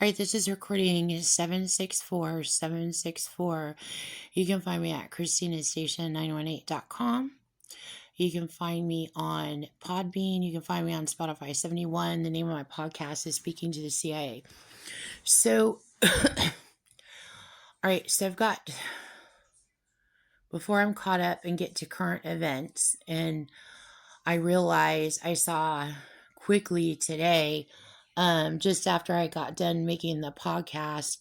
right, this is recording 764. You can find me at christinastation918.com. You can find me on Podbean. You can find me on Spotify 71. The name of my podcast is Speaking to the CIA. So, all right, so I've got, before I'm caught up and get to current events, and I realized I saw quickly today, just after I got done making the podcast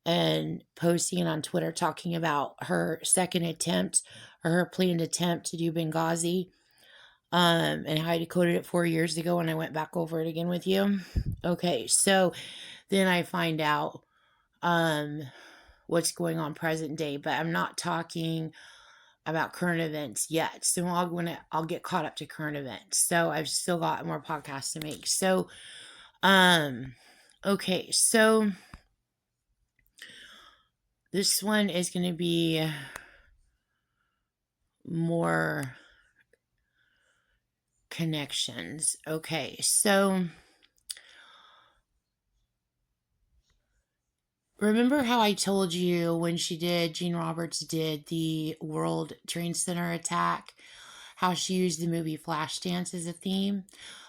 and posting it on Twitter, talking about her second attempt or her planned attempt to do Benghazi, and how I decoded it 4 years ago when I went back over it again with you. Okay, so then I find out what's going on present day, but I'm not talking about current events yet. So I'll get caught up to current events. So I've still got more podcasts to make. So okay, so this one is going to be more connections. Okay, so remember how I told you when Gene Roberts did the World Trade Center attack, how she used the movie Flashdance as a theme?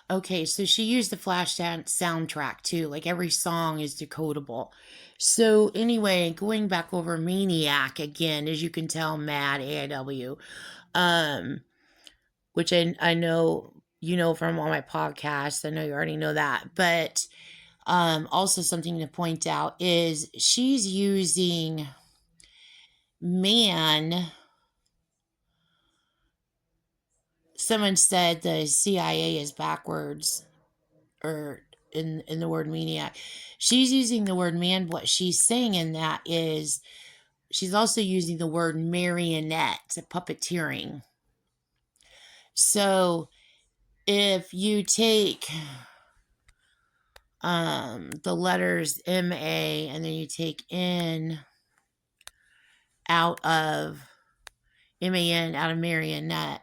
Okay, so she used the Flashdance soundtrack too. Like every song is decodable. So anyway, going back over Maniac again, as you can tell, Mad AIW, which I know you know from all my podcasts. I know you already know that, but also something to point out is she's using man. Someone said the CIA is backwards, or in the word maniac. She's using the word man. What she's saying in that is she's also using the word marionette, puppeteering. So if you take the letters M-A and then you take N out of M-A-N out of marionette,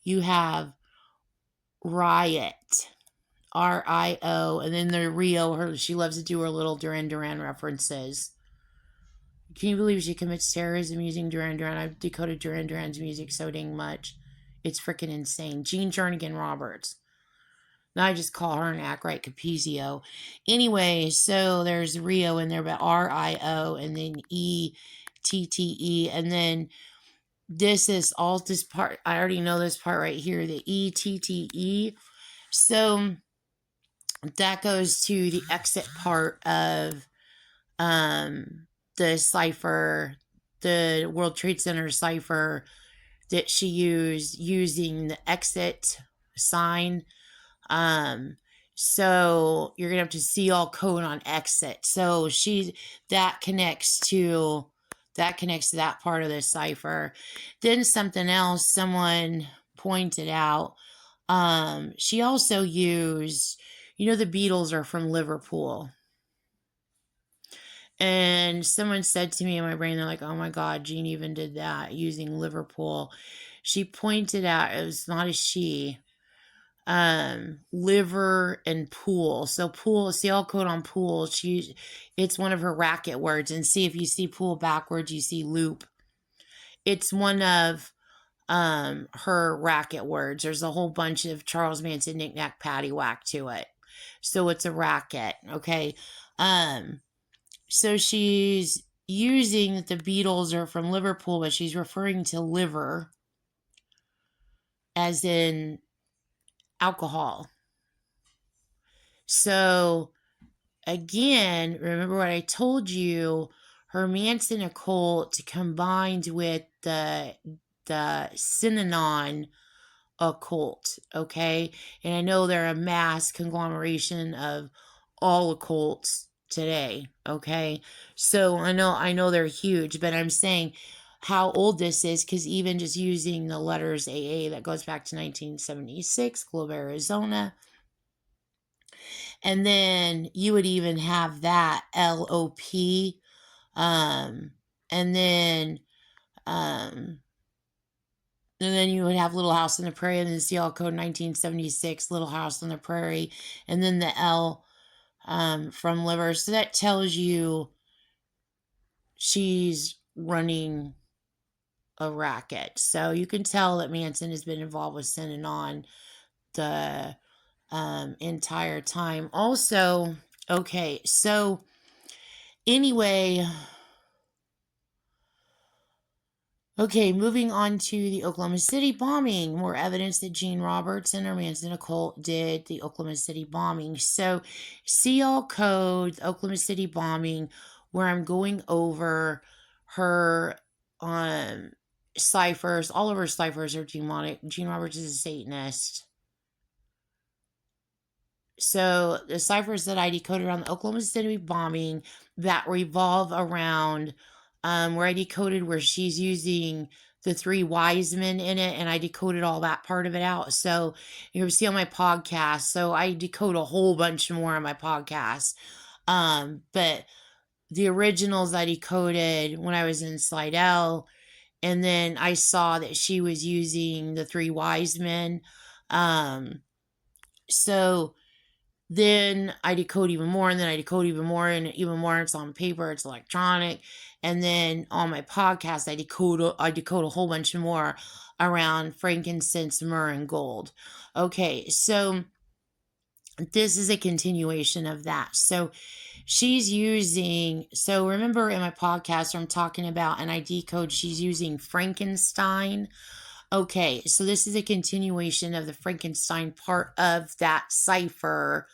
you have riot, R-I-O, and then the Rio, she loves to do her little Duran Duran references. Can you believe she commits terrorism using Duran Duran? I've decoded Duran Duran's music so dang much. It's freaking insane. Jean Jernigan Roberts. Now I just call her and act right Capizio. Anyway, so there's Rio in there, but R-I-O, and then E-T-T-E, and then this is all this part. I already know this part right here, the E-T-T-E. So that goes to the exit part of the cipher, the World Trade Center cipher that she used using the exit sign. So you're gonna have to see all code on exit. So that connects to that part of the cipher. Then something else someone pointed out. She also used, the Beatles are from Liverpool. And someone said to me in my brain, they're like, oh my God, Jean even did that using Liverpool. She pointed out, it was not a she, liver and pool. So pool, see all code on pool. It's one of her racket words. And see, if you see pool backwards, you see loop. It's one of her racket words. There's a whole bunch of Charles Manson knick-knack paddywhack to it. So it's a racket, okay? So she's using that the Beatles are from Liverpool, but she's referring to liver as in alcohol. So again, remember what I told you, her Manson occult combined with the Synanon occult, okay? And I know they're a mass conglomeration of all occults today, okay? So I know they're huge, but I'm saying how old this is, because even just using the letters AA, that goes back to 1976, Globe, Arizona. And then you would even have that LOP, and then you would have Little House on the Prairie, and then CL Code 1976, Little House on the Prairie, and then the L, from liver. So that tells you she's running a racket. So you can tell that Manson has been involved with Synanon the entire time. Also, okay, so anyway, okay, moving on to the Oklahoma City bombing. More evidence that Gene Roberts and her Manson occult did the Oklahoma City bombing. So, see all code, Oklahoma City bombing, where I'm going over her ciphers. All of her ciphers are demonic. Gene Roberts is a Satanist. So the ciphers that I decoded on the Oklahoma City bombing that revolve around where I decoded where she's using the three wise men in it, and I decoded all that part of it out. So you'll see on my podcast. So I decode a whole bunch more on my podcast. But the originals I decoded when I was in Slidell, and then I saw that she was using the three wise men. So then I decode even more, and then I decode even more, and even more. It's on paper, it's electronic, and then on my podcast, I decode a whole bunch more around frankincense, myrrh, and gold. Okay, so this is a continuation of that. So she's using. So remember in my podcast, where I'm talking about, and I decode. She's using Frankenstein. Okay, so this is a continuation of the Frankenstein part of that cipher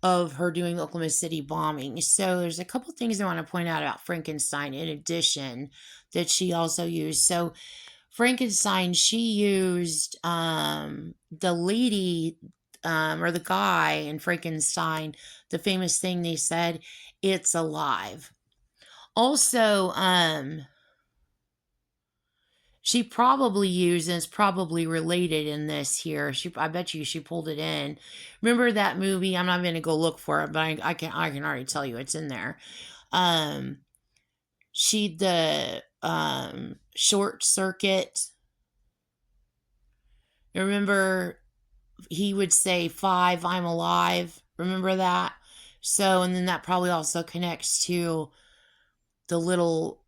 of her doing the Oklahoma City bombing. So there's a couple things I want to point out about Frankenstein in addition that she also used. So Frankenstein, she used the lady or the guy in Frankenstein, the famous thing they said, it's alive. Also, she probably used, and it's probably related in this here. I bet you she pulled it in. Remember that movie? I'm not going to go look for it, but I can already tell you it's in there. The short circuit. Remember, he would say 5, I'm alive. Remember that? So, and then that probably also connects to the little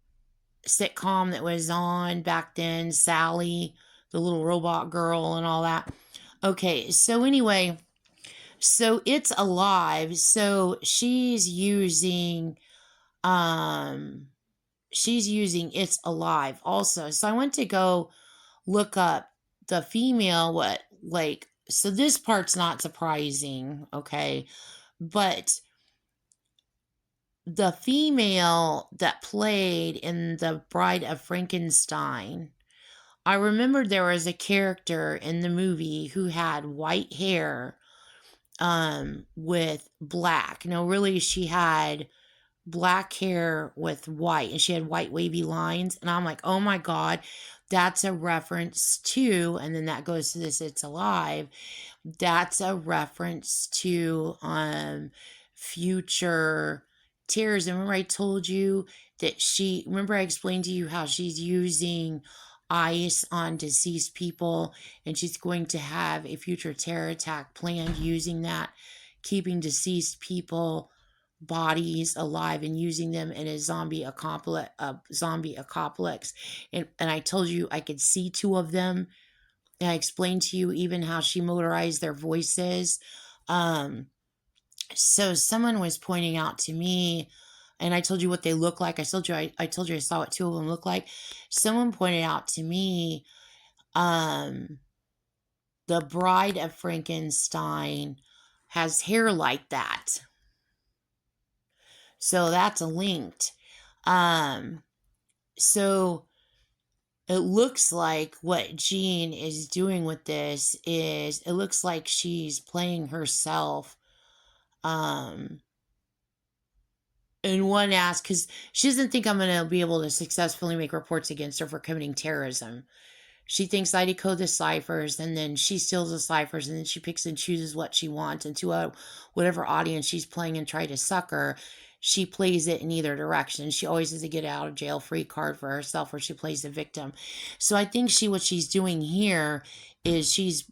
sitcom that was on back then, Sally, the little robot girl, and all that. Okay, so anyway, so it's alive. So she's using it's alive also. So I went to go look up the female, what, like, so this part's not surprising, okay, but the female that played in The Bride of Frankenstein, I remembered there was a character in the movie who had white hair with black. No, really, she had black hair with white, and she had white wavy lines. And I'm like, oh my God, that's a reference to, and then that goes to this, it's alive. That's a reference to future terrorism. Remember I told you that remember I explained to you how she's using ice on deceased people, and she's going to have a future terror attack planned using that, keeping deceased people bodies alive and using them in a zombie apocalypse. And I told you I could see 2 of them. And I explained to you even how she motorized their voices. So someone was pointing out to me, and I told you what they look like. I told you I saw what 2 of them look like. Someone pointed out to me, the Bride of Frankenstein has hair like that. So that's linked. So it looks like what Jean is doing with this is, it looks like she's playing herself. And one asks, because she doesn't think I'm going to be able to successfully make reports against her for committing terrorism. She thinks I decode the ciphers, and then she steals the ciphers, and then she picks and chooses what she wants. And to whatever audience she's playing and try to sucker, she plays it in either direction. She always has a get out of jail free card for herself, where she plays the victim. So I think what she's doing here is she's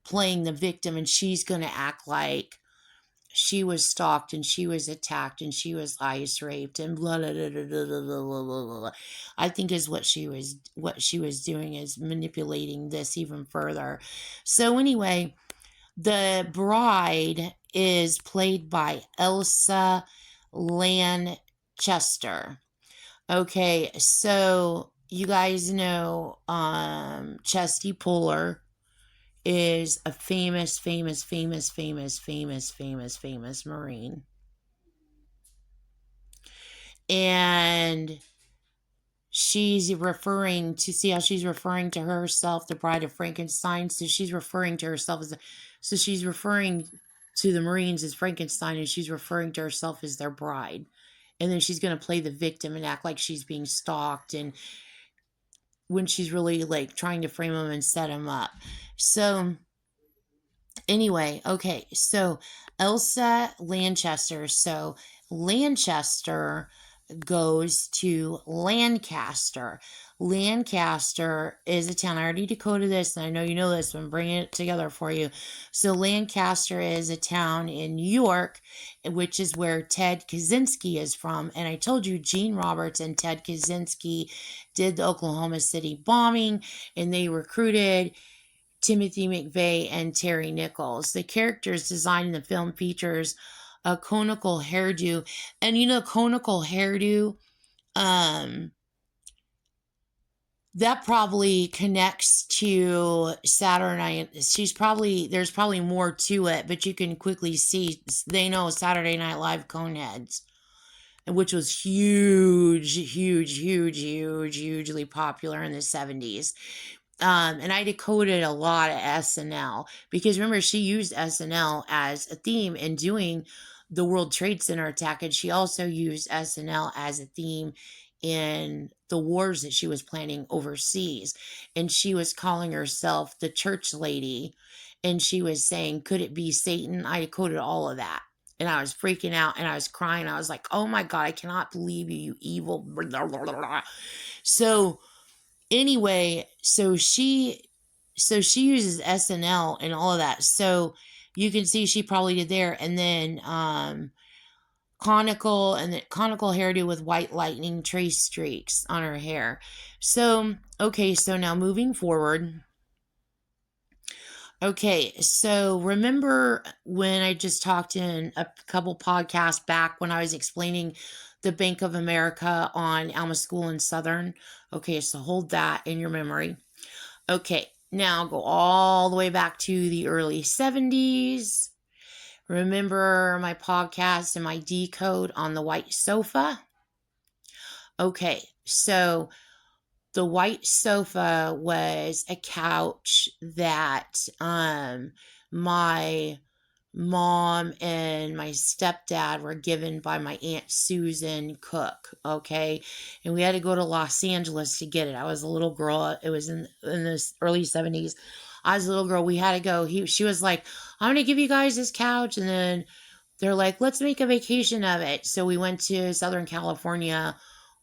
playing the victim, and she's going to act like she was stalked and she was attacked and she was ice raped and blah blah blah blah blah blah blah blah, blah. I think is what she was doing is manipulating this even further. So anyway, the bride is played by Elsa Lanchester. Okay, so you guys know Chesty Puller is a famous Marine. And she's referring to, see how she's referring to herself, the Bride of Frankenstein. So she's referring to herself as, so she's referring to the Marines as Frankenstein, and she's referring to herself as their bride. And then she's going to play the victim and act like she's being stalked, and when she's really like trying to frame him and set him up. So anyway, okay, so Elsa Lanchester. So Lanchester goes to Lancaster. Lancaster is a town. I already decoded this, and I know you know this, but I'm bringing it together for you. So Lancaster is a town in New York, which is where Ted Kaczynski is from. And I told you Gene Roberts and Ted Kaczynski did the Oklahoma City bombing, and they recruited Timothy McVeigh and Terry Nichols. The characters designed in the film features a conical hairdo, and you know, conical hairdo, that probably connects to Saturday Night. There's probably more to it, but you can quickly see they know Saturday Night Live Coneheads, which was hugely popular in the 70s. And I decoded a lot of SNL because remember, she used SNL as a theme in doing the World Trade Center attack, and she also used SNL as a theme in the wars that she was planning overseas. And she was calling herself the church lady, and she was saying, could it be Satan? I decoded all of that. And I was freaking out and I was crying. I was like, oh my God, I cannot believe you, you evil. Blah, blah, blah. So anyway, so she uses SNL and all of that. So you can see she probably did there. And then conical hairdo with white lightning trace streaks on her hair. So okay, so now moving forward. Okay, so remember when I just talked in a couple podcasts back when I was explaining the Bank of America on Alma School in Southern? Okay, so hold that in your memory. Okay, now go all the way back to the early 70s. Remember my podcast and my decode on the white sofa? Okay, so the white sofa was a couch that my mom and my stepdad were given by my Aunt Susan Cook, okay? And we had to go to Los Angeles to get it. I was a little girl. It was in the early 70s. I was a little girl. We had to go. She was like, I'm going to give you guys this couch. And then they're like, let's make a vacation of it. So we went to Southern California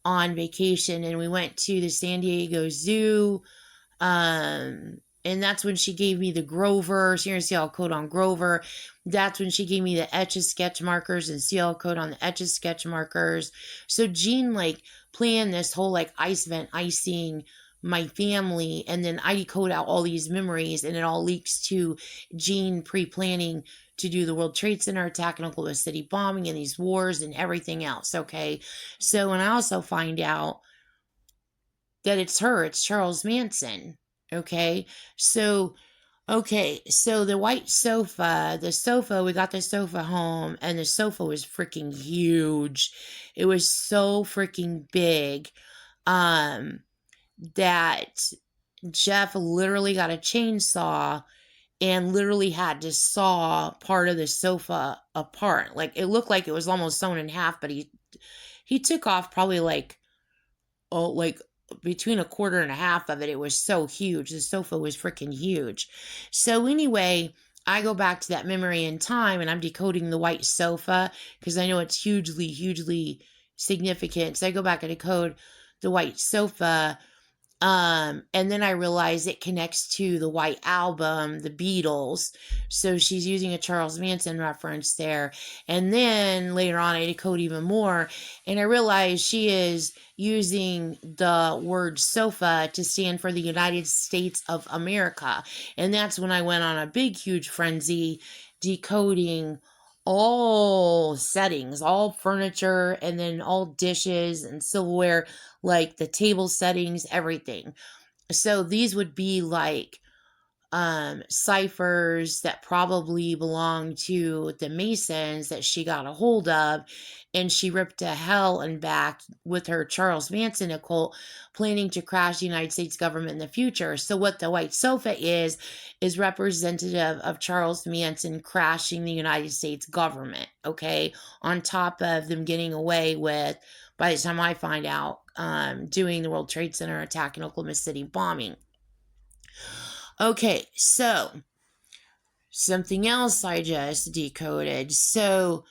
on vacation, and we went to the San Diego Zoo. And that's when she gave me the Grover. So you're going to see I'll code on Grover. That's when she gave me the Etch-a-Sketch markers and see I'll code on the Etch-a-Sketch markers. So Jean like planned this whole like ice vent icing my family, and then I decode out all these memories, and it all leaks to Jean pre-planning to do the World Trade Center attack and Oklahoma City bombing and these wars and everything else, okay? So, and I also find out that it's Charles Manson, okay? So the white sofa, we got the sofa home, and the sofa was freaking huge. It was so freaking big, that Jeff literally got a chainsaw and literally had to saw part of the sofa apart. Like, it looked like it was almost sewn in half, but he took off probably like between a quarter and a half of it. It was so huge. The sofa was freaking huge. So anyway, I go back to that memory in time, and I'm decoding the white sofa because I know it's hugely significant. So I go back and decode the white sofa. And then I realized it connects to the White Album, the Beatles. So she's using a Charles Manson reference there. And then later on, I decode even more. And I realized she is using the word sofa to stand for the United States of America. And that's when I went on a big, huge frenzy decoding all settings, all furniture, and then all dishes and silverware, like the table settings, everything. So these would be like ciphers that probably belong to the Masons that she got a hold of, and she ripped to hell and back with her Charles Manson occult, planning to crash the United States government in the future. So what the white sofa is representative of Charles Manson crashing the United States government, okay, on top of them getting away with, by the time I find out, doing the World Trade Center attack and Oklahoma City bombing. Okay, so something else I just decoded. So,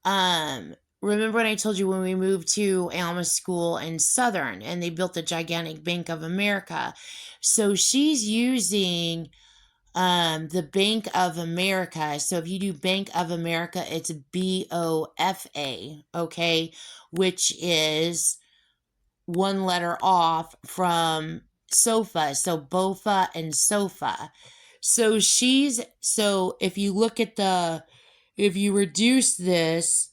remember when I told you when we moved to Alma School in Southern and they built the gigantic Bank of America? So she's using the Bank of America. So if you do Bank of America, it's BOFA, okay, which is one letter off from sofa. So bofa and sofa. So if you look at if you reduce this,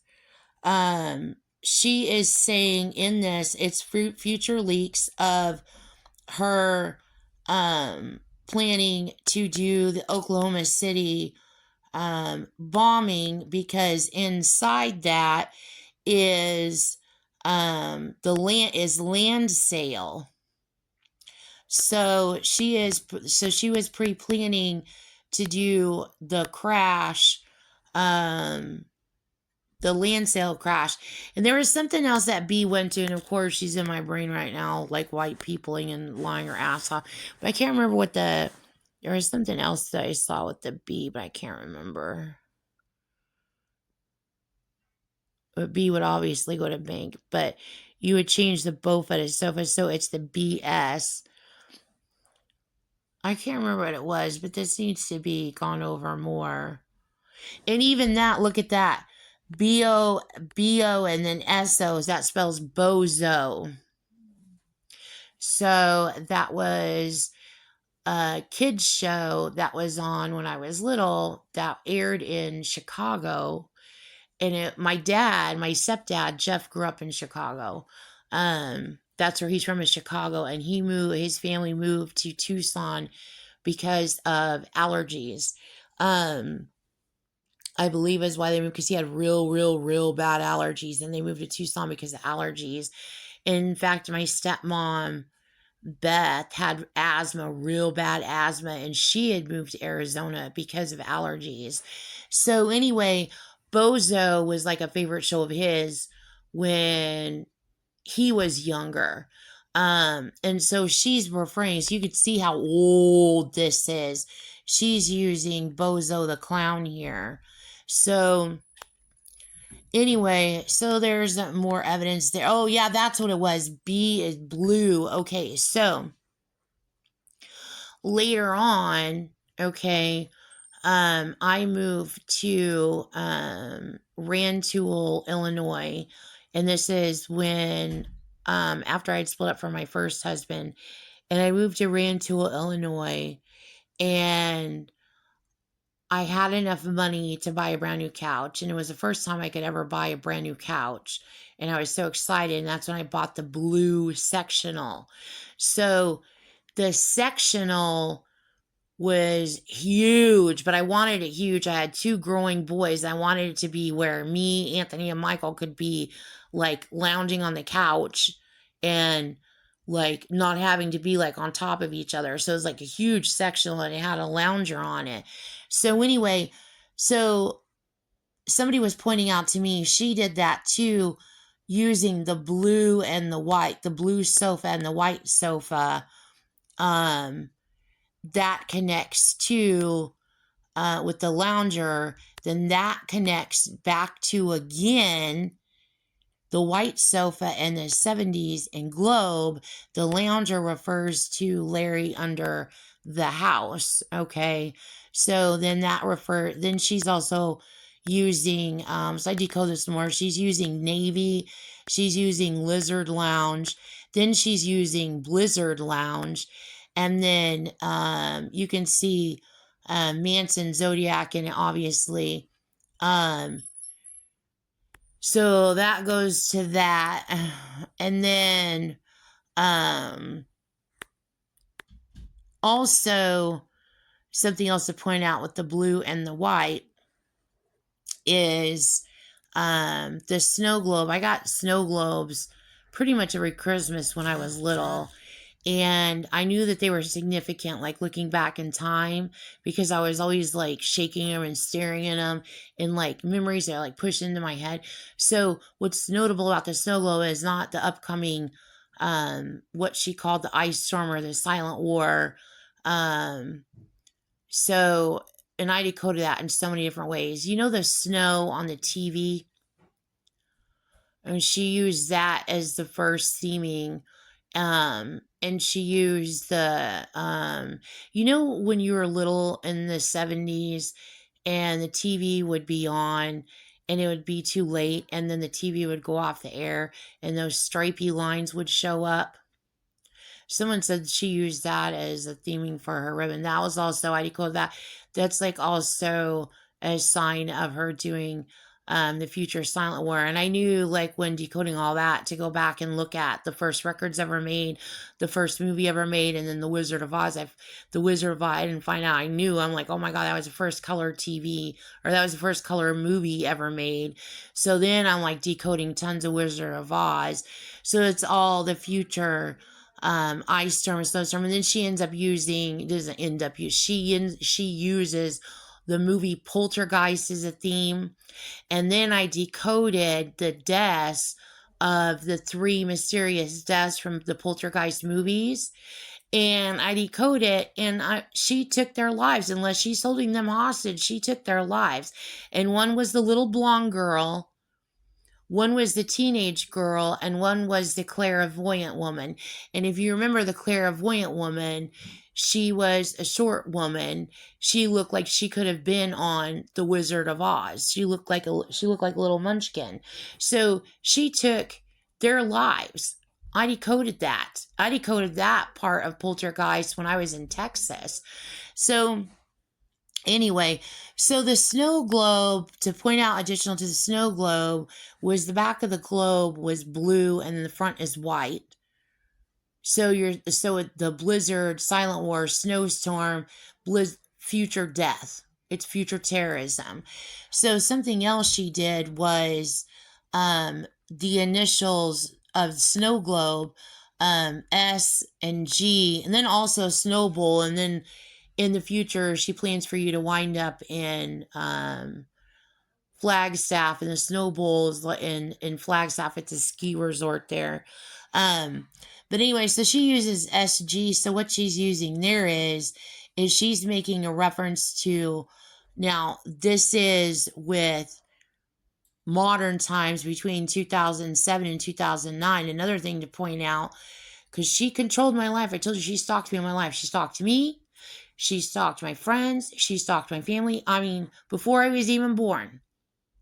she is saying in this, it's future leaks of her, planning to do the Oklahoma City, bombing, because inside that is, the land sale. So she was pre-planning to do the crash, the land sale crash. And there was something else that B went to, and of course she's in my brain right now, like white peopling and lying her ass off. But I can't remember what there was something else that I saw with the B, but I can't remember. But B would obviously go to bank, but you would change the bofa to sofa, so it's the BS. I can't remember what it was, but this needs to be gone over more. And even that, look at that. B-O, and then S-O, that spells bozo. So that was a kids show that was on when I was little that aired in Chicago. And my stepdad, Jeff, grew up in Chicago. That's where he's from, is Chicago. And his family moved to Tucson because of allergies. I believe is why they moved, because he had real bad allergies. And they moved to Tucson because of allergies. In fact, my stepmom, Beth, had asthma, real bad asthma, and she had moved to Arizona because of allergies. So anyway, Bozo was like a favorite show of his when he was younger. And so she's referring, so you could see how old this is. She's using Bozo the Clown here. So anyway, so there's more evidence there. Oh yeah, that's what it was. B is blue. Okay, so later on, okay, I moved to Rantoul, Illinois, and this is when after I'd split up from my first husband, and I moved to Rantoul, Illinois, and I had enough money to buy a brand new couch, and it was the first time I could ever buy a brand new couch, and I was so excited, and that's when I bought the blue sectional. So the sectional was huge, but I wanted it huge. I had two growing boys. I wanted it to be where me, Anthony, and Michael could be like lounging on the couch and like not having to be like on top of each other. So it was like a huge sectional and it had a lounger on it. So anyway, so somebody was pointing out to me, she did that too, using the blue and the white, the blue sofa and the white sofa. That connects to with the lounger, then that connects back to again the white sofa in the 70s in Globe, the lounger refers to Larry under the house. Okay. So then then she's also using, so I decode this more. She's using Navy. She's using Lizard Lounge. Then she's using Blizzard Lounge. And then you can see Manson, Zodiac, and obviously. So that goes to that. And then also something else to point out with the blue and the white is the snow globe. I got snow globes pretty much every Christmas when I was little. And I knew that they were significant, like looking back in time, because I was always like shaking them and staring at them, and like memories that like pushed into my head. So what's notable about the snow globe is not the upcoming, what she called the ice storm or the silent war. So, and I decoded that in so many different ways. You know, the snow on the TV? And she used that as the first theming. And she used you know, when you were little in the 70s and the TV would be on and it would be too late and then the TV would go off the air and those stripy lines would show up. Someone said she used that as a theming for her ribbon. That was also, I decode that. That's like also a sign of her doing the future silent war. And I knew, like, when decoding all that, to go back and look at the first records ever made, the first movie ever made, and then the Wizard of Oz. I didn't find out. I knew. I'm like, oh my God, that was the first color TV, or that was the first color movie ever made. So then I'm like decoding tons of Wizard of Oz. So it's all the future ice storm, snowstorm, and then she ends up using, doesn't end up use, she uses the movie Poltergeist as a theme. And then I decoded the deaths of the 3 mysterious deaths from the Poltergeist movies. And I decode it, and she took their lives. Unless she's holding them hostage, she took their lives. And one was the little blonde girl, one was the teenage girl, and one was the clairvoyant woman. And if you remember the clairvoyant woman, she was a short woman. She looked like she could have been on The Wizard of Oz. She looked like a little munchkin. So she took their lives. I decoded that. I decoded that part of Poltergeist when I was in Texas. So anyway, so the snow globe, to point out additional to the snow globe, was the back of the globe was blue and the front is white. So the blizzard, silent war, snowstorm, future death. It's future terrorism. So something else she did was the initials of snow globe, S and G, and then also snowball, and then in the future, she plans for you to wind up in Flagstaff, and the snowballs in Flagstaff. It's a ski resort there. But anyway, so she uses SG. So what she's using there is she's making a reference to, now this is with modern times between 2007 and 2009. Another thing to point out, because she controlled my life. I told you she stalked me in my life. She stalked me. She stalked my friends. She stalked my family. I mean, before I was even born.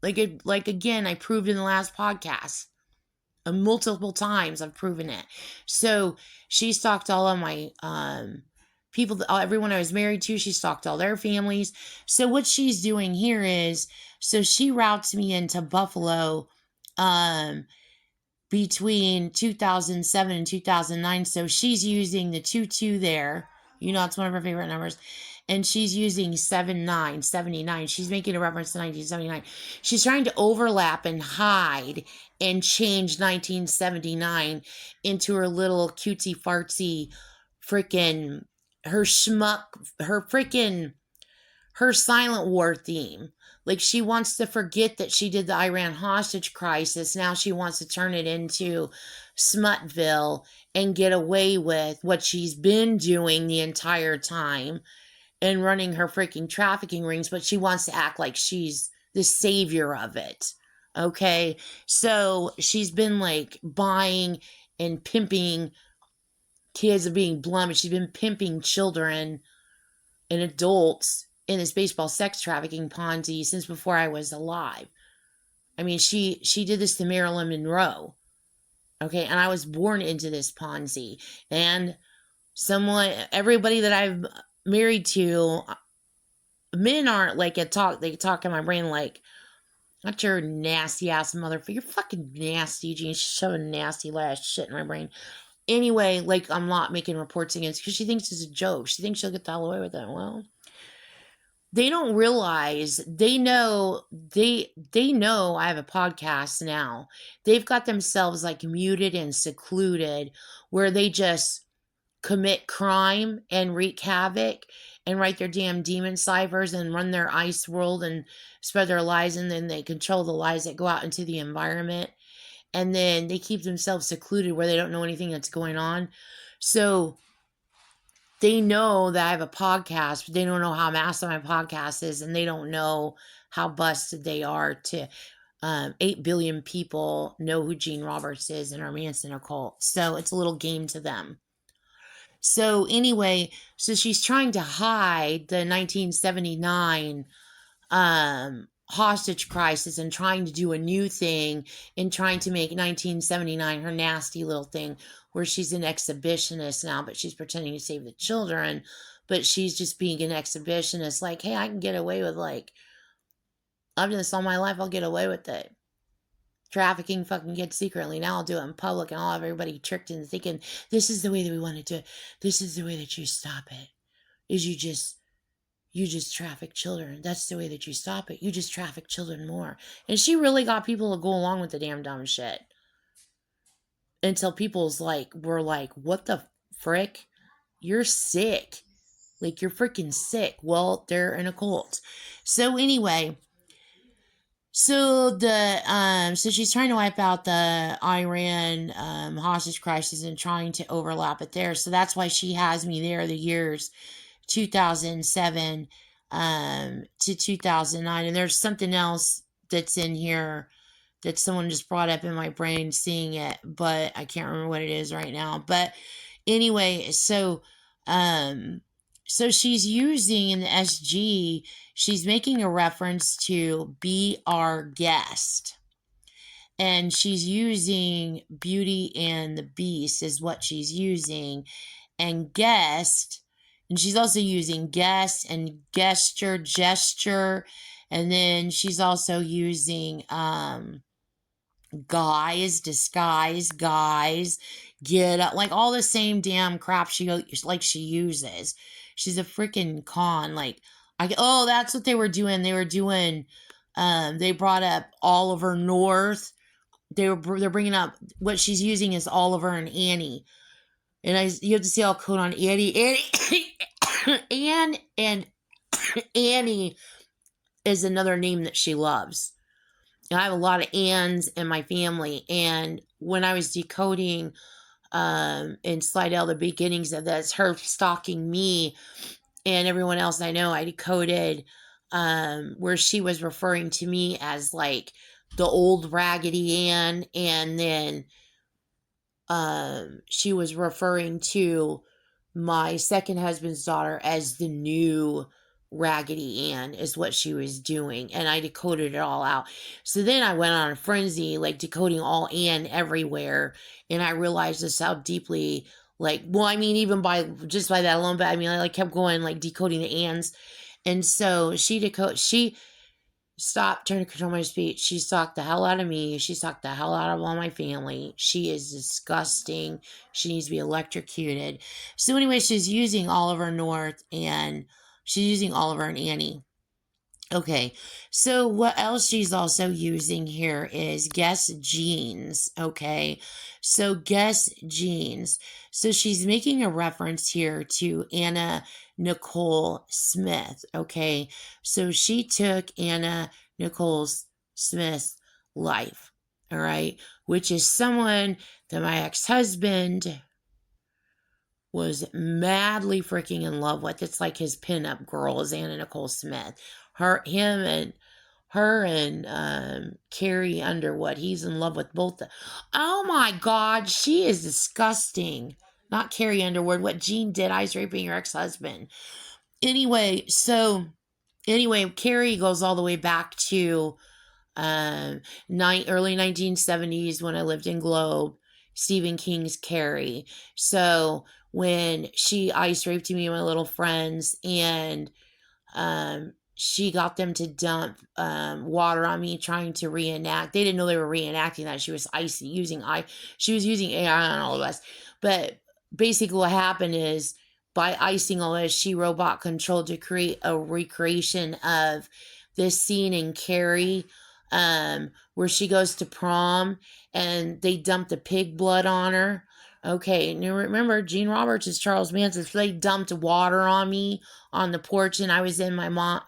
Like again, I proved in the last podcast. Multiple times I've proven it. So she stalked all of my people, everyone I was married to. She stalked all their families. So what she's doing here is, so she routes me into Buffalo between 2007 and 2009. So she's using the 22 there. You know, it's one of her favorite numbers. And she's using 79. She's making a reference to 1979. She's trying to overlap and hide and change 1979 into her little cutesy fartsy freaking, her silent war theme. Like, she wants to forget that she did the Iran hostage crisis. Now she wants to turn it into Smutville and get away with what she's been doing the entire time and running her freaking trafficking rings, but she wants to act like she's the savior of it. Okay. So she's been like buying and pimping kids, are being blunt, but she's been pimping children and adults in this baseball sex trafficking Ponzi since before I was alive. I mean, she did this to Marilyn Monroe. Okay, and I was born into this Ponzi. And everybody that I've married to, men aren't like they talk in my brain like, not your nasty ass motherfucker. You're fucking nasty, Gene. She's shoving nasty last shit in my brain. Anyway, like, I'm not making reports against, because she thinks it's a joke. She thinks she'll get the hell away with it. Well, they don't realize, they know I have a podcast now. They've got themselves like muted and secluded, where they just commit crime and wreak havoc and write their damn demon ciphers and run their ice world and spread their lies, and then they control the lies that go out into the environment, and then they keep themselves secluded where they don't know anything that's going on. So they know that I have a podcast, but they don't know how massive my podcast is, and they don't know how busted they are to 8 billion people know who Gene Roberts is and our Manson occult. So it's a little game to them. So anyway, so she's trying to hide the 1979 hostage crisis and trying to do a new thing and trying to make 1979 her nasty little thing, where she's an exhibitionist now, but she's pretending to save the children, but she's just being an exhibitionist. Like, hey, I can get away with, like, I've done this all my life, I'll get away with it. Trafficking fucking kids secretly. Now I'll do it in public, and I'll have everybody tricked into thinking this is the way that we want to do it. This is the way that you stop it. Is you just traffic children. That's the way that you stop it. You just traffic children more. And she really got people to go along with the damn dumb shit. Until people's like, were like, what the frick? You're sick. Like, you're freaking sick. Well, they're in a cult. So anyway, so she's trying to wipe out the Iran hostage crisis and trying to overlap it there. So that's why she has me there the years 2007 to 2009. And there's something else that's in here that someone just brought up in my brain seeing it, but I can't remember what it is right now. But anyway, so she's using in the SG, she's making a reference to Be Our Guest. And she's using Beauty and the Beast is what she's using. And guest, and she's also using guest and gesture. And then she's also using guys, disguise, guys, get up, like all the same damn crap she uses. She's a freaking con. Like, that's what they were doing. They were doing, they brought up Oliver North. They're bringing up what she's using is Oliver and Annie. And you have to see all code on Annie. Anne and Annie is another name that she loves. I have a lot of Anns in my family, and when I was decoding in Slidell, the beginnings of this, her stalking me and everyone else I know, I decoded where she was referring to me as like the old Raggedy Ann, and then she was referring to my second husband's daughter as the new Raggedy Ann is what she was doing, and I decoded it all out. So then I went on a frenzy, like decoding all Ann everywhere, and I realized just how deeply, like, well, I mean, even by that alone, but I mean, I like kept going, like decoding the Anns, and so she stopped trying to control my speech. She stalked the hell out of me. She stalked the hell out of all my family. She is disgusting. She needs to be electrocuted. So anyway, she's using Oliver North, and she's using Oliver and Annie. Okay, so what else she's also using here is Guess Jeans. Okay, so Guess Jeans. So she's making a reference here to Anna Nicole Smith. Okay, so she took Anna Nicole Smith's life. All right, which is someone that my ex-husband was madly freaking in love with. It's like his pinup girl is Anna Nicole Smith. Her her and Carrie Underwood. He's in love with both. Oh my God, she is disgusting. Not Carrie Underwood. What Jean did, ice raping her ex-husband. Anyway, Carrie goes all the way back to early 1970s when I lived in Globe. Stephen King's Carrie. So when she ice raped me and my little friends, and she got them to dump water on me, trying to reenact. They didn't know they were reenacting that. She was she was using AI on all of us. But basically what happened is, by icing all this, she robot controlled to create a recreation of this scene in Carrie, where she goes to prom and they dump the pig blood on her. Okay, and you remember Gene Roberts is Charles Manson, so they dumped water on me on the porch, and I was in my mom.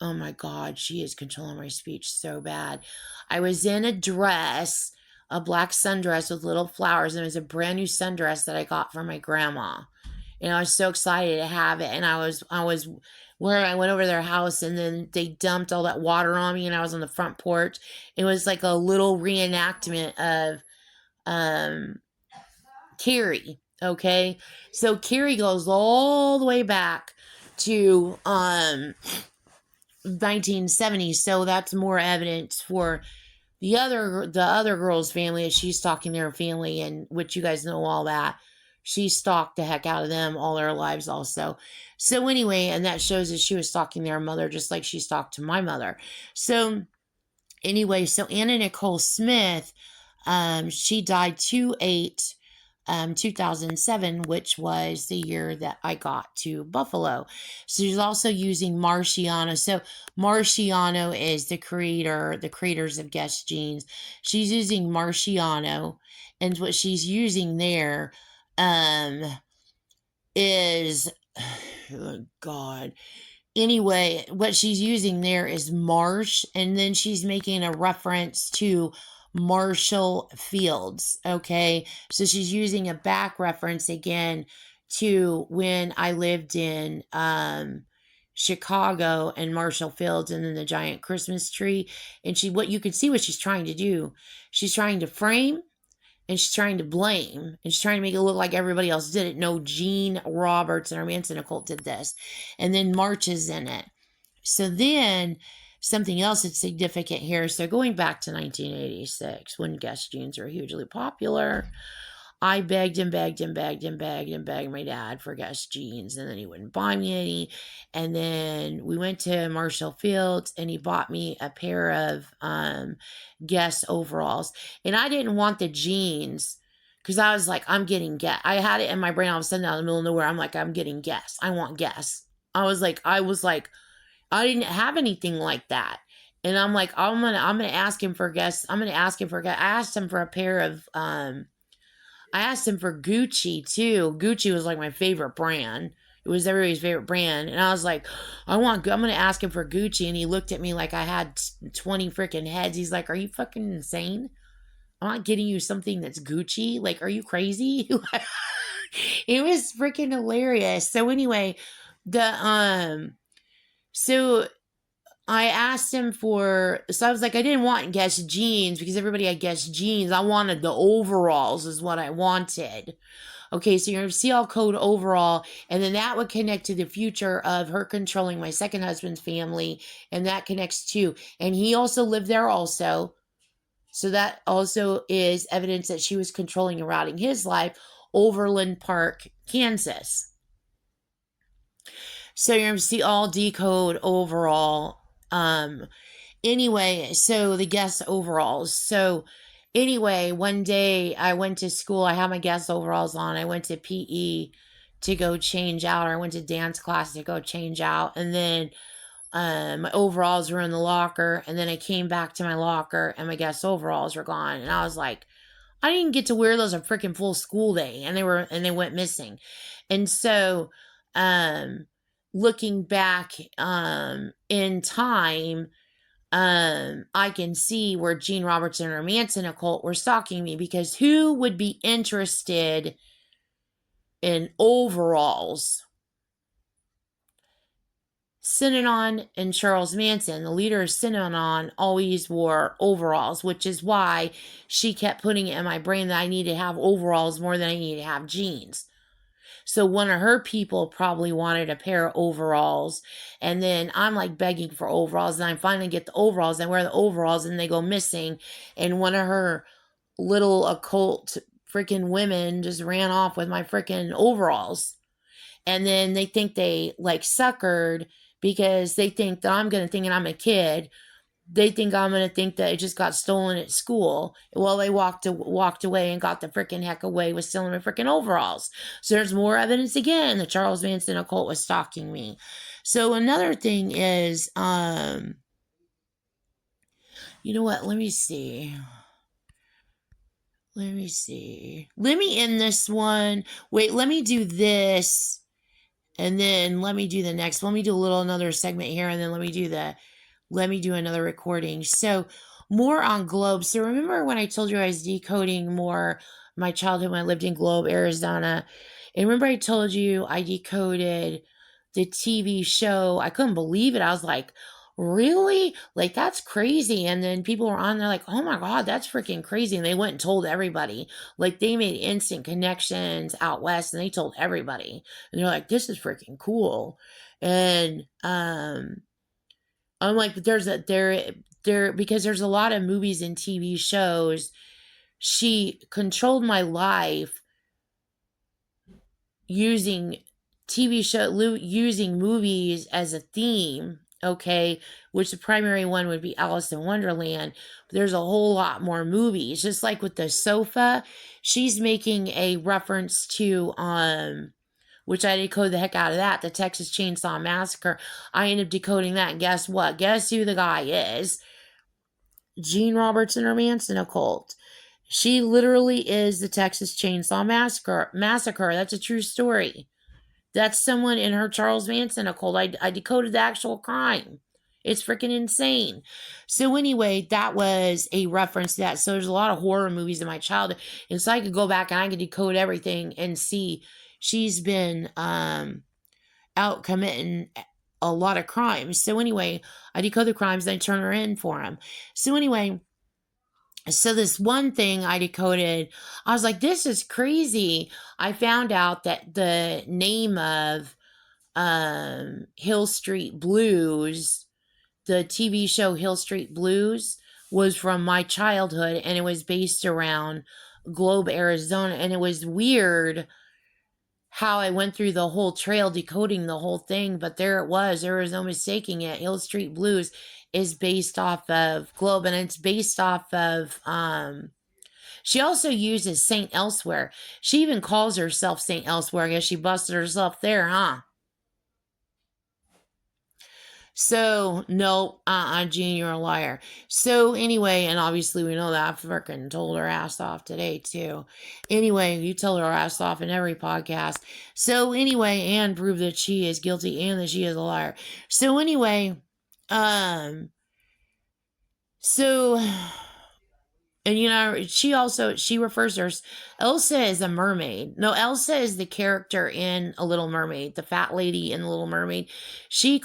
Oh my God, she is controlling my speech so bad. I was in a dress, a black sundress with little flowers, and it was a brand new sundress that I got from my grandma. And I was so excited to have it. And I was where I went over their house, and then they dumped all that water on me, and I was on the front porch. It was like a little reenactment of Carrie. Okay, so Carrie goes all the way back to 1970s. So that's more evidence for the other girl's family, as she's stalking their family, and which you guys know all that. She stalked the heck out of them all their lives also. So anyway, and that shows that she was stalking their mother just like she stalked to my mother. So anyway, so Anna Nicole Smith, she died 2/8, 2007, which was the year that I got to Buffalo. So she's also using Marciano. So Marciano is the creators of Guess Jeans. She's using Marciano, and what she's using there is, oh God. Anyway, what she's using there is marsh, and then she's making a reference to Marshall Fields. Okay, so she's using a back reference again to when I lived in Chicago and Marshall Fields, and then the giant Christmas tree. And what you can see what she's trying to do. She's trying to frame, and she's trying to blame, and she's trying to make it look like everybody else did it. No, Gene Roberts and our Manson occult did this. And then March is in it. So then something else that's significant here. So going back to 1986, when Guess Jeans were hugely popular, I begged and begged and begged and begged and begged my dad for Guess Jeans, and then he wouldn't buy me any. And then we went to Marshall Fields, and he bought me a pair of Guess overalls. And I didn't want the jeans, because I was like, I'm getting Guess. I had it in my brain all of a sudden out in the middle of nowhere. I'm like, I'm getting Guess. I want Guess. I was like, I didn't have anything like that. And I'm like, I'm gonna ask him for Guess. I asked him for a pair of I asked him for Gucci too. Gucci was like my favorite brand. It was everybody's favorite brand. And I was like, I'm going to ask him for Gucci. And he looked at me like I had 20 freaking heads. He's like, are you fucking insane? I'm not getting you something that's Gucci. Like, are you crazy? It was freaking hilarious. So anyway, so I asked him so I was like, I didn't want Guess jeans because everybody had Guess jeans. I wanted the overalls is what I wanted. Okay, so you're going to see all code overall, and then that would connect to the future of her controlling my second husband's family, and that connects too. And he also lived there also. So that also is evidence that she was controlling and routing his life, Overland Park, Kansas. So you're going to see all decode overall. Anyway, so the Guess overalls. So anyway, one day I went to school. I had my Guess overalls on. I went to PE to go change out, or I went to dance class to go change out. And then my overalls were in the locker. And then I came back to my locker and my Guess overalls were gone. And I was like, I didn't get to wear those a freaking full school day. And they went missing. And so, looking back in time, I can see where Gene Roberts and her Manson occult were stalking me, because who would be interested in overalls? Synanon and Charles Manson, the leader of Synanon, always wore overalls, which is why she kept putting it in my brain that I need to have overalls more than I need to have jeans. So one of her people probably wanted a pair of overalls, and then I'm like begging for overalls, and I finally get the overalls, and I wear the overalls, and they go missing, and one of her little occult freaking women just ran off with my freaking overalls. And then they think they like suckered because they think that I'm going to think that I'm a kid. They think I'm going to think that it just got stolen at school. Well, they walked away and got the freaking heck away with stealing my freaking overalls. So there's more evidence again that Charles Manson occult was stalking me. So another thing is, you know what? Let me see. Let me end this one. Wait, let me do this. And then let me do the next. Let me do another segment here, and then let me do another recording. So more on Globe. So remember when I told you I was decoding more my childhood when I lived in Globe, Arizona? And remember I told you I decoded the TV show. I couldn't believe it. I was like, really? Like, that's crazy. And then people were on there like, oh my God, that's freaking crazy. And they went and told everybody. Like, they made instant connections out west, and they told everybody. And they're like, this is freaking cool. And I'm like, because there's a lot of movies and TV shows. She controlled my life using using movies as a theme, okay, which the primary one would be Alice in Wonderland. But there's a whole lot more movies. Just like with the sofa, she's making a reference to which I decode the heck out of that, the Texas Chainsaw Massacre. I ended up decoding that, and guess what? Guess who the guy is? Gene Robertson or Manson occult. She literally is the Texas Chainsaw Massacre. That's a true story. That's someone in her Charles Manson occult. I decoded the actual crime. It's freaking insane. So anyway, that was a reference to that. So there's a lot of horror movies in my childhood. And so I could go back and I could decode everything and see she's been out committing a lot of crimes. So anyway, I decode the crimes and I turn her in for them. So anyway, so this one thing I decoded, I was like, this is crazy. I found out that the name of Hill Street Blues, the TV show Hill Street Blues, was from my childhood, and it was based around Globe, Arizona. And it was weird how I went through the whole trail decoding the whole thing, but there it was. There was no mistaking it. Hill Street Blues is based off of Globe, and it's based off of she also uses Saint Elsewhere. She even calls herself Saint Elsewhere. I guess she busted herself there, huh? So, no, Gene, you're a liar. So, anyway, and obviously we know that I freaking told her ass off today, too. Anyway, you tell her ass off in every podcast. So, anyway, and prove that she is guilty and that she is a liar. So, anyway, so... And you know, she refers to her, Elsa is a mermaid. No, Elsa is the character in A Little Mermaid, the fat lady in The Little Mermaid. She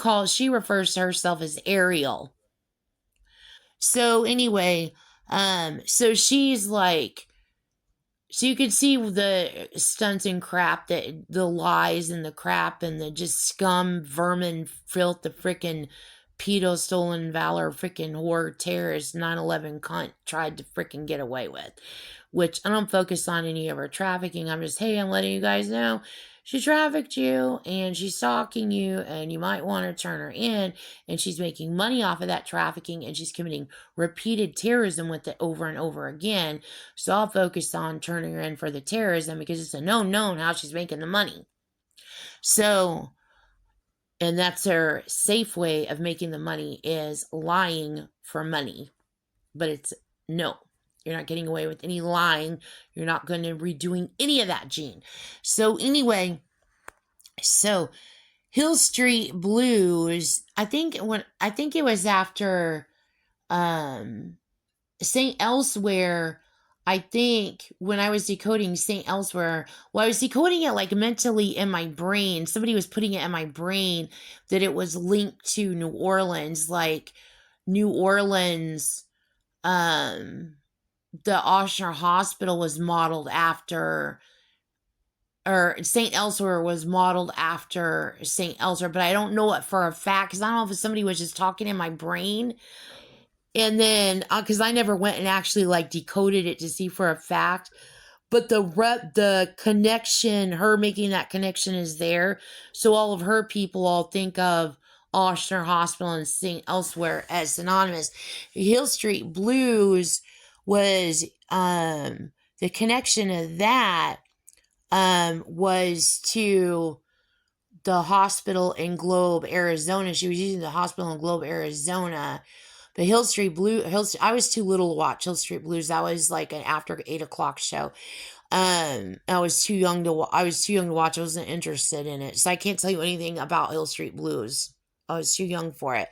refers to herself as Ariel. So anyway, so she's like, so you could see the stunts and crap, that the lies and the crap and the just scum, vermin, filth, the frickin' pedo, stolen valor, freaking horror, terrorist, 9/11 cunt tried to freaking get away with. Which I don't focus on any of her trafficking. I'm just, hey, I'm letting you guys know she trafficked you and she's stalking you, and you might want to turn her in, and she's making money off of that trafficking, and she's committing repeated terrorism with it over and over again. So I'll focus on turning her in for the terrorism because it's a known how she's making the money. So, and that's her safe way of making the money, is lying for money. But it's no, you're not getting away with any lying. You're not going to be doing any of that, Gene. So anyway, so Hill Street Blues, I think it was after St. Elsewhere, I think when I was decoding St. Elsewhere, well, I was decoding it like mentally in my brain. Somebody was putting it in my brain that it was linked to New Orleans, like New Orleans, um, the Ochsner Hospital was modeled after, or St. Elsewhere was modeled after St. Elsewhere, but I don't know it for a fact because I don't know if somebody was just talking in my brain. And then, because I never went and actually like decoded it to see for a fact, but the connection, her making that connection is there. So all of her people all think of Ochsner Hospital and St. Elsewhere as synonymous. Hill Street Blues was the connection of that was to the hospital in Globe, Arizona. She was using the hospital in Globe, Arizona. But Hill Street Blues, I was too little to watch Hill Street Blues. That was like an after 8 o'clock show. I was too young to watch. I wasn't interested in it, so I can't tell you anything about Hill Street Blues. I was too young for it.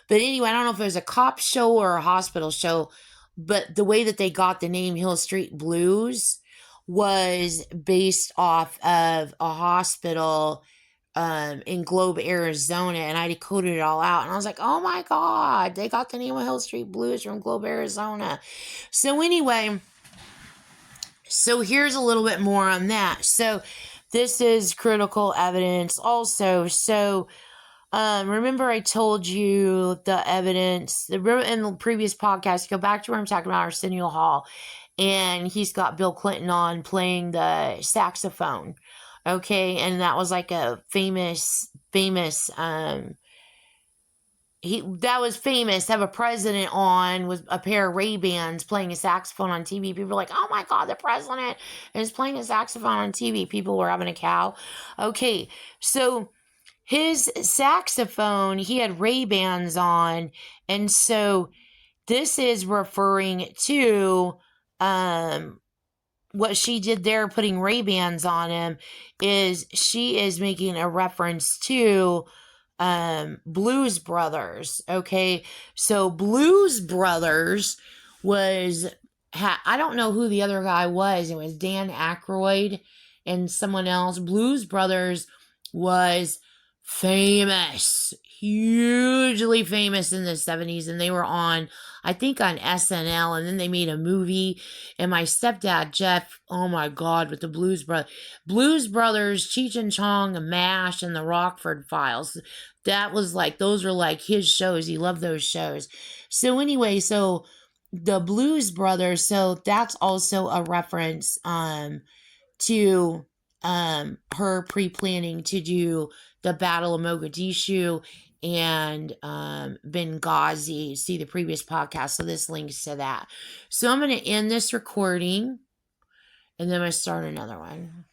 But anyway, I don't know if it was a cop show or a hospital show, but the way that they got the name Hill Street Blues was based off of a hospital in Globe, Arizona, and I decoded it all out, and I was like, oh my god, they got the name of Hill Street Blues from Globe, Arizona. So anyway, so here's a little bit more on that. So this is critical evidence also. So remember I told you the evidence in the previous podcast, go back to where I'm talking about Arsenio Hall, and he's got Bill Clinton on playing the saxophone. Okay, and that was like a famous that was famous to have a president on with a pair of Ray-Bans playing a saxophone on TV. People were like, oh my god, the president is playing a saxophone on TV. People were having a cow. Okay, so his saxophone, he had Ray-Bans on, and so this is referring to what she did there, putting Ray-Bans on him, is she is making a reference to Blues Brothers. Okay, so Blues Brothers was I don't know who the other guy was. It was Dan Aykroyd and someone else. Blues Brothers was famous, hugely famous in the 70s, and they were on, I think, on SNL, and then they made a movie. And my stepdad Jeff, oh my god, with the Blues Brothers, Cheech and Chong, MASH, and the Rockford Files. That was like, those were like his shows. He loved those shows. So anyway, so the Blues Brothers, so that's also a reference to her pre-planning to do the Battle of Mogadishu and Benghazi. See the previous podcast, so this links to that. So I'm going to end this recording, and then I'm going to start another one.